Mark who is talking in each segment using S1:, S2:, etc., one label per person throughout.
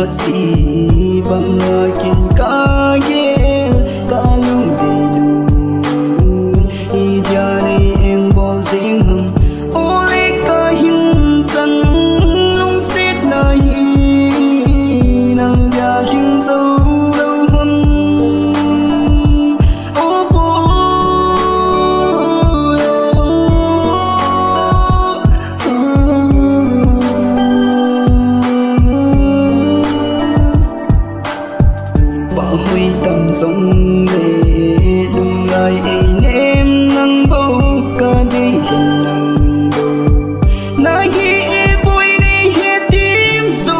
S1: Si bang akin kaya kalung dinun idyani ang bolsing hum uli kahinsan nung sit na hinang yaling sâu lâu hum huy tầm sông lệ lung lại anh em nắng bầu ca đi gần nắng bầu nay khi vui đi hết tim rốn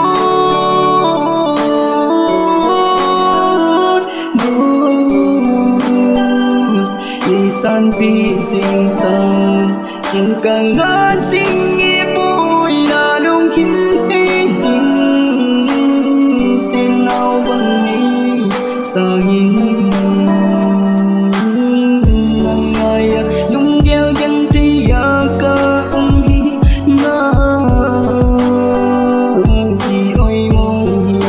S1: đi san pi sinh tan nhưng càng ngán sinh nghe vui là đúng hin xin nào bằng sang in nang ngaya lung gel gen tia ka hi na ki oi mo hi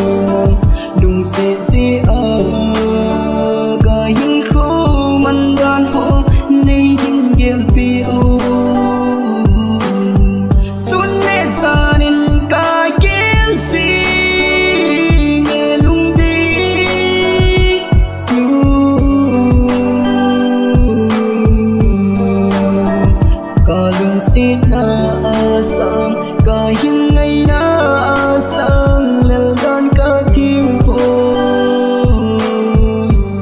S1: lung se si a ga hin kho man dan ho nei ding gel pi o sun ne sanin ka gel si sit na asam kahing ngay na asam laldan ka timpo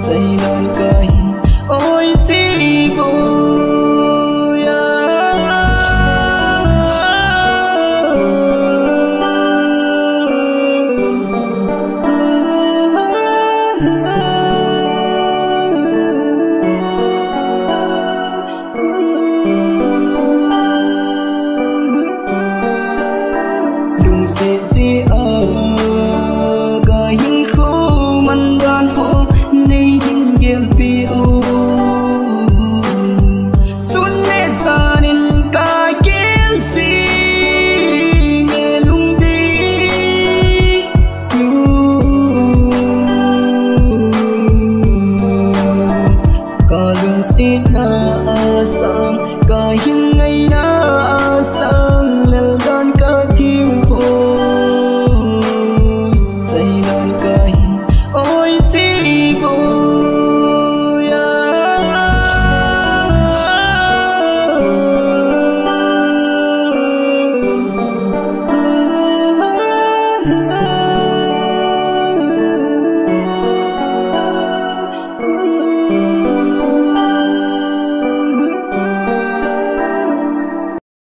S1: zainan kahin oy sibo sẽ si a ga hin kho man dan ho nei ding gel pi o sun ne sanin ka gel si nghe lung đi ka lung si na asam ka hin ngay na